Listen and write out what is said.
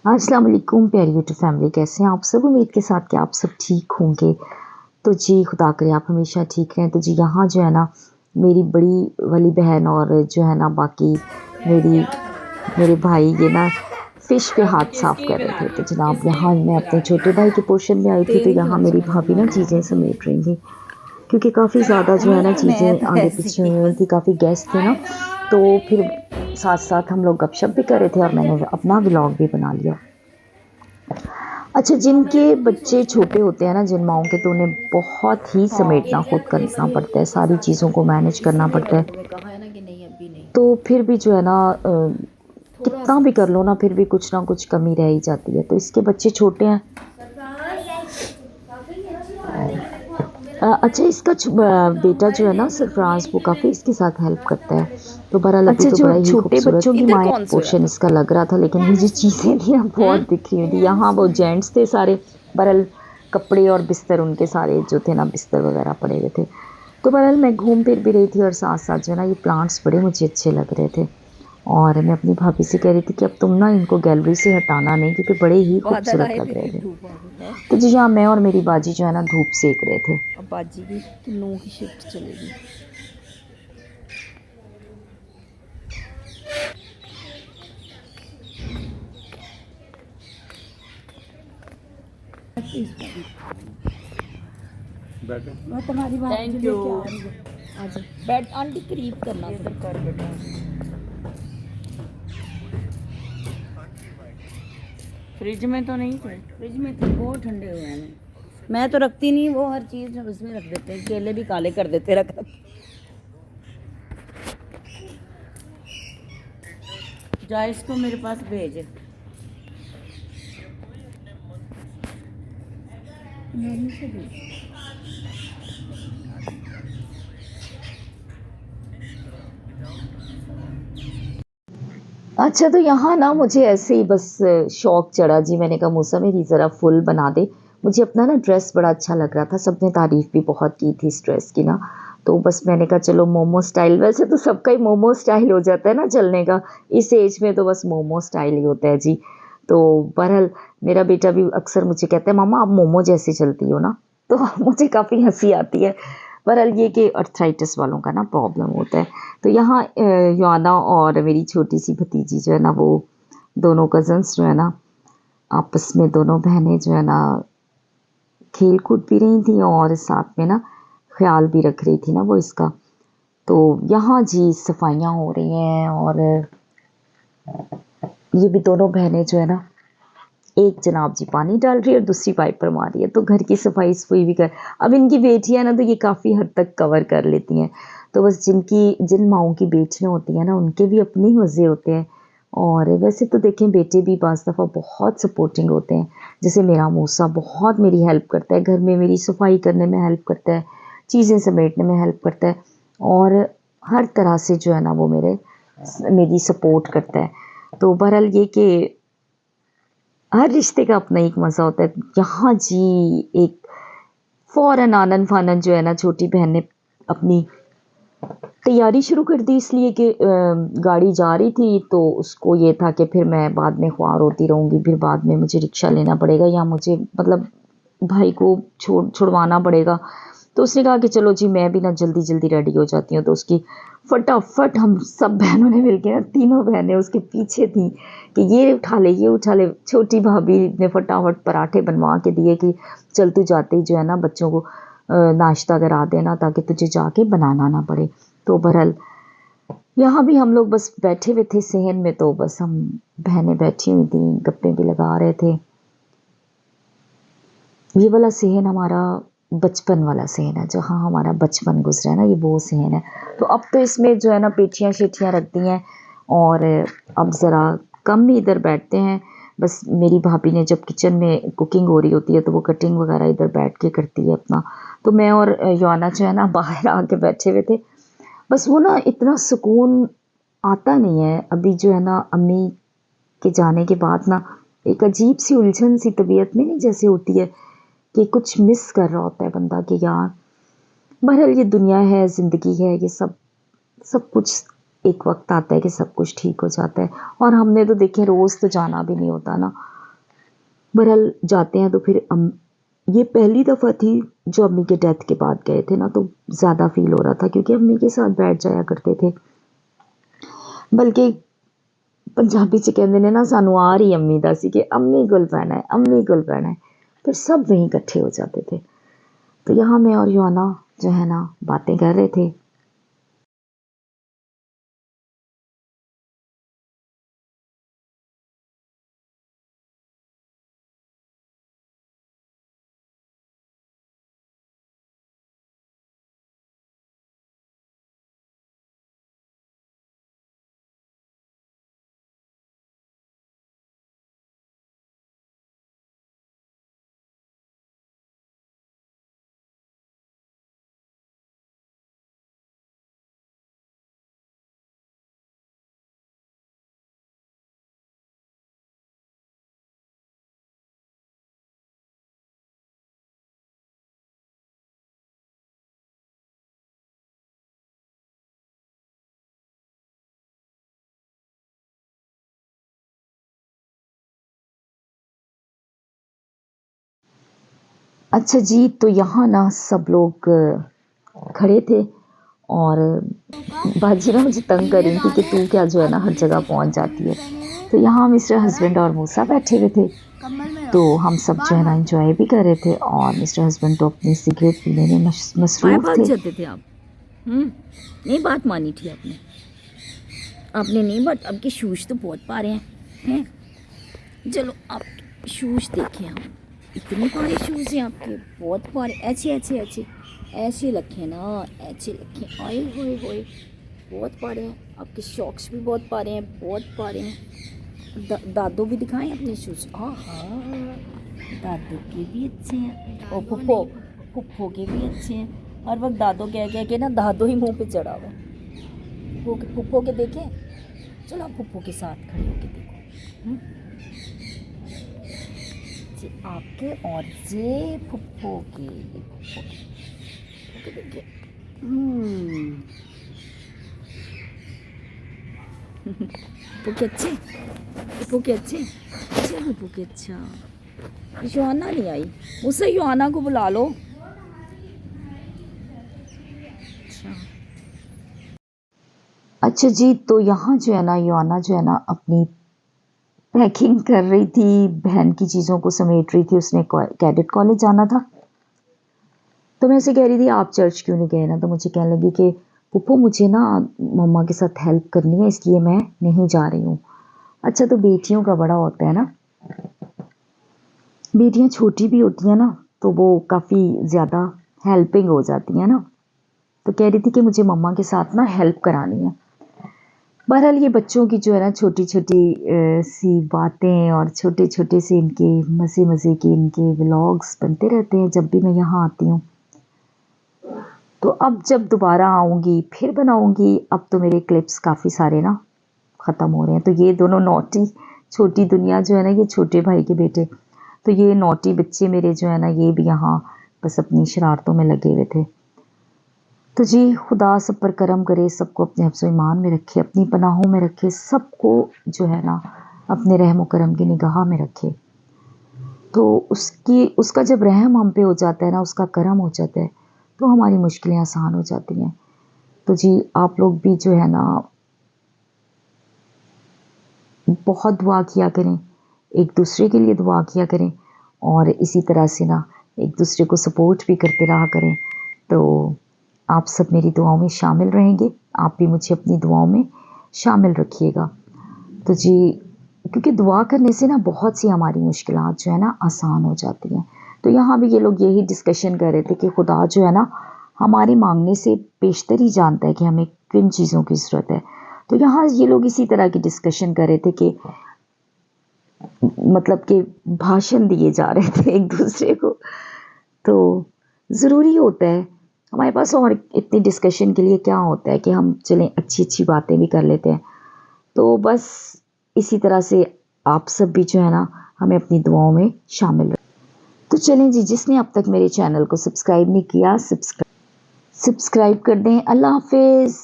अस्सलाम वालेकुम प्यारी यूट्यूब फैमिली, कैसे हैं आप सब। उम्मीद के साथ कि आप सब ठीक होंगे। तो जी खुदा करे आप हमेशा ठीक रहें। तो जी यहाँ जो है ना मेरी बड़ी वाली बहन और जो है ना बाकी मेरी मेरे भाई ये ना फ़िश पे हाथ साफ़ किसकी कर रहे बना थे। रही तो है? जनाब किसकी यहाँ मैं अपने बना रही छोटे है? भाई के पोर्शन में आई थी, तो तेरी यहाँ क्लास मेरी वाली भाभी बना ना रही चीज़ें है। समेट रही थी, क्योंकि काफ़ी ज़्यादा जो है ना मैं चीज़ें तो आगे ऐसी पीछे ही हुई हुई बस। थी, काफ़ी गेस्ट थे ना। तो फिर साथ-साथ हम लोग गपशप भी कर रहे थे और मैंने अपना व्लॉग भी बना लिया। अच्छा, जिनके बच्चे छोटे होते हैं ना, जिन माँओं के, तो उन्हें बहुत ही हाँ समेटना खुद करना इसलिए पड़ता है, इसके सारी साथ चीज़ों को मैनेज करना इसीलिए पड़ता मैंने है। तुम्हें कहा है ना कि नहीं अभी नहीं। तो फिर भी जो है ना थोड़ा कितना सा भी कर बस। लो ना, फिर भी कुछ ना कुछ कमी रह ही जाती है। तो इसके बच्चे छोटे हैं। अच्छा, इसका बेटा जो है ना सरफराज, वो काफ़ी इसके साथ हेल्प करता है। तो बहरहाल अभी अच्छा, तो जो हाँ बड़ा ही छोटे खूबसूरत बच्चों की इधर माँ कौन कौन पोर्शन सोया था? इसका लग रहा था, लेकिन ये जो चीज़ें थी ना हम्म। बहुत दिख रही हुई थी। यहाँ वो जेंट्स थे सारे, बहरहाल कपड़े और बिस्तर उनके सारे जो थे ना, बिस्तर वगैरह पड़े हुए थे। तो बहरहाल मैं घूम फिर भी रही थी और साथ साथ जो है ना ये प्लांट्स बड़े मुझे अच्छे लग रहे थे। और मैं अपनी भाभी से कह रही थी कि अब तुम ना इनको गैलरी से हटाना नहीं, क्योंकि बड़े ही बादल खूबसूरत आए लग थे रहे फिर थे। धूप आ गई है। तो जी हाँ, मैं और मेरी बाजी जो है ना धूप सेक रहे थे। अब बाजी की तो 9 की शिफ्ट चलेगी। मैं तुम्हारी बात थैंक लेके यू। आ रही हूँ। आज बैठ आंटी करीब करना इधर कर बेटा। फ्रिज में तो नहीं थे। फ्रिज में थे, बहुत ठंडे हुए हैं। मैं तो रखती नहीं, वो हर चीज उसमें रख देते हैं, केले भी काले कर देते रख रख। जा इसको मेरे पास भेज। नानी से भेज। अच्छा, तो यहाँ ना मुझे ऐसे ही बस शौक चढ़ा जी। मैंने कहा मूसा मेरी ज़रा फुल बना दे। मुझे अपना ना ड्रेस बड़ा अच्छा लग रहा था, सबने तारीफ़ भी बहुत की थी इस ड्रेस की ना। तो बस मैंने कहा चलो मोमो स्टाइल, वैसे तो सबका ही मोमो स्टाइल हो जाता है ना चलने का, इस एज में तो बस मोमो स्टाइल ही होता है जी। तो बहरहाल मेरा बेटा भी अक्सर मुझे कहता है मामा आप मोमो जैसे चलती हो ना। तो मुझे काफ़ी हंसी आती है। बहरहाल ये कि अर्थराइटिस वालों का ना प्रॉब्लम होता है। तो यहाँ याना और मेरी छोटी सी भतीजी जो है ना, वो दोनों कज़न्स जो है ना, आपस में दोनों बहनें जो है ना खेल कूद भी रही थी और साथ में ना ख्याल भी रख रही थी ना वो इसका। तो यहाँ जी सफाइयाँ हो रही हैं और ये भी दोनों बहनें जो है ना, एक जनाब जी पानी डाल रही है और दूसरी पाइप पर मार रही है। तो घर की सफाई सफाई भी कर, अब इनकी बेटियां ना तो ये काफ़ी हद तक कवर कर लेती हैं। तो बस जिन माओं की बेटियां होती हैं ना, उनके भी अपने ही मज़े होते हैं। और वैसे तो देखें बेटे भी बाज़ दफ़ा बहुत सपोर्टिंग होते हैं। जैसे मेरा मूसा बहुत मेरी हेल्प करता है, घर में मेरी सफाई करने में हेल्प करता है, चीज़ें समेटने में हेल्प करता है और हर तरह से जो है ना वो मेरी सपोर्ट करता है। तो बहरहाल ये कि हर रिश्ते का अपना एक मज़ा होता है। यहाँ जी एक फ़ौरन आनन-फानन जो है ना छोटी बहन ने अपनी तैयारी शुरू कर दी, इसलिए कि गाड़ी जा रही थी तो उसको ये था कि फिर मैं बाद में ख्वार होती रहूँगी, फिर बाद में मुझे रिक्शा लेना पड़ेगा या मुझे मतलब भाई को छुड़वाना पड़ेगा। तो उसने कहा कि चलो जी मैं भी ना जल्दी-जल्दी रेडी हो जाती हूँ। तो उसकी फटाफट हम सब बहनों ने मिलके ना, तीनों बहनें उसके पीछे थीं कि ये उठा ले, ये उठा ले। छोटी भाभी ने फटाफट पराठे बनवा के दिए कि चल तू जाते ही जो है ना बच्चों को नाश्ता करा देना ताकि तुझे जाके बनाना ना पड़े। तो बहरहाल यहाँ भी हम लोग बस बैठे हुए थे सहन में, तो बस हम बहनें बैठी हुई थीं, गप्पे भी लगा रहे थे। ये वाला सहन हमारा बचपन वाला सहन है, जहाँ हमारा बचपन गुजरा है ना, ये वो सहन है। तो अब तो इसमें जो है ना पेटियाँ-शेटियाँ रख दी हैं और अब ज़रा कम ही इधर बैठते हैं। बस मेरी भाभी ने जब किचन में कुकिंग हो रही होती है तो वो कटिंग वगैरह इधर बैठ के करती है अपना। तो मैं और याना जो है ना बाहर आके बैठे हुए थे। बस वो ना इतना सुकून आता नहीं है अभी जो है ना अम्मी के जाने के बाद ना, एक अजीब सी उलझन सी तबीयत में नहीं जैसे होती है कि कुछ मिस कर रहा होता है बंदा कि यार बहरहाल ये दुनिया है, ज़िंदगी है, ये सब सब कुछ एक वक़्त आता है कि सब कुछ ठीक हो जाता है। और हमने तो देखें रोज़ तो जाना भी नहीं होता ना। बहरहाल जाते हैं तो फिर ये पहली दफ़ा थी जो अम्मी के डेथ के बाद गए थे ना, तो ज़्यादा फील हो रहा था क्योंकि अम्मी के साथ बैठ जाया करते थे। बल्कि पंजाबी च कहते ने ना, सानू आ रही अम्मी दा सी कि अम्मी कोल पैना है, अम्मी कोल पैना है। फिर सब वहीं इकट्ठे हो जाते थे। तो यहाँ मैं और योना जो है ना बातें कर रहे थे। अच्छा जी, तो यहाँ ना सब लोग खड़े थे और बाजी ना मुझे तंग कर रही थी कि तू क्या जो है ना हर जगह पहुँच जाती है। तो यहाँ मिस्टर हस्बैंड और मूसा बैठे हुए थे। तो हम सब जो है ना इंजॉय भी कर रहे थे और मिस्टर हस्बैंड तो अपनी सिगरेट पीने में मसरूफ भाग थे। जाते थे आप। नहीं बात मानी थी आपने, आपने नहीं, बट आपके शूज तो बहुत प्यारे हैं। चलो आप शूज देखें, हम इतने प्यारे शूज हैं आपके, बहुत प्यारे। ऐसे ऐसे ऐसे ऐसे रखे ना, ऐसे रखे, आए होए होए, बहुत प्यारे हैं आपके। शॉक्स भी बहुत प्यारे हैं, बहुत प्यारे हैं। दादो भी दिखाएं अपने शूज। हाँ दादो के भी अच्छे हैं और फुप्पो फुप्पो के भी अच्छे हैं। हर वक्त दादो कह के ना दादो ही मुंह पे चढ़ा हुआ है। फुप्पो के देखें, चलो आप फुप्पो के साथ खड़े होके देखो। जी आपके और ये फुप्पो के देखिए। फुप्पो के अच्छे, फुप्पो के अच्छे, अच्छा फुप्पो के अच्छा। योना नहीं आई, उसे योना को बुला लो। अच्छा जी, तो यहाँ जो है ना योना जो है ना अपनी पैकिंग कर रही थी, बहन की चीज़ों को समेट रही थी। उसने कैडेट कॉलेज जाना था। तो मैं ऐसे कह रही थी आप चर्च क्यों नहीं गए ना, तो मुझे कहने लगी कि पुप्पो मुझे ना मम्मा के साथ हेल्प करनी है इसलिए मैं नहीं जा रही हूँ। अच्छा, तो बेटियों का बड़ा होता है ना, बेटियाँ छोटी भी होती हैं ना तो वो काफ़ी ज़्यादा हेल्पिंग हो जाती हैं ना। तो कह रही थी कि मुझे मम्मा के साथ ना हेल्प करानी है। बहरहाल ये बच्चों की जो है ना छोटी छोटी सी बातें और छोटे छोटे से इनके मज़े मज़े के इनके व्लॉग्स बनते रहते हैं जब भी मैं यहाँ आती हूँ। तो अब जब दोबारा आऊँगी फिर बनाऊँगी। अब तो मेरे क्लिप्स काफ़ी सारे ना ख़त्म हो रहे हैं। तो ये दोनों नॉटी, छोटी दुनिया जो है ना, ये छोटे भाई के बेटे, तो ये नॉटी बच्चे मेरे जो है ना ये भी यहाँ बस अपनी शरारतों में लगे हुए थे। तो जी खुदा सब पर करम करे, सबको अपने हिफ्ज़ ईमान में रखे, अपनी पनाहों में रखे, सबको जो है ना अपने रहम करम की निगाह में रखे। तो उसका जब रहम हम पे हो जाता है ना, उसका करम हो जाता है, तो हमारी मुश्किलें आसान हो जाती हैं। तो जी आप लोग भी जो है ना बहुत दुआ किया करें, एक दूसरे के लिए दुआ किया करें और इसी तरह से ना एक दूसरे को सपोर्ट भी करते रहा करें। तो आप सब मेरी दुआओं में शामिल रहेंगे, आप भी मुझे अपनी दुआओं में शामिल रखिएगा। तो जी क्योंकि दुआ करने से ना बहुत सी हमारी मुश्किलात जो है ना आसान हो जाती हैं। तो यहाँ भी ये लोग यही डिस्कशन कर रहे थे कि खुदा जो है ना हमारे मांगने से बेशतर ही जानता है कि हमें किन चीज़ों की ज़रूरत है। तो यहाँ ये लोग इसी तरह की डिस्कशन कर रहे थे कि मतलब कि भाषण दिए जा रहे थे एक दूसरे को। तो ज़रूरी होता है, हमारे पास और इतनी डिस्कशन के लिए क्या होता है कि हम चलें अच्छी अच्छी बातें भी कर लेते हैं। तो बस इसी तरह से आप सब भी जो है ना हमें अपनी दुआओं में शामिल रखें। तो चलें जी, जिसने अब तक मेरे चैनल को सब्सक्राइब नहीं किया सब्सक्राइब कर दें। अल्लाह हाफिज़।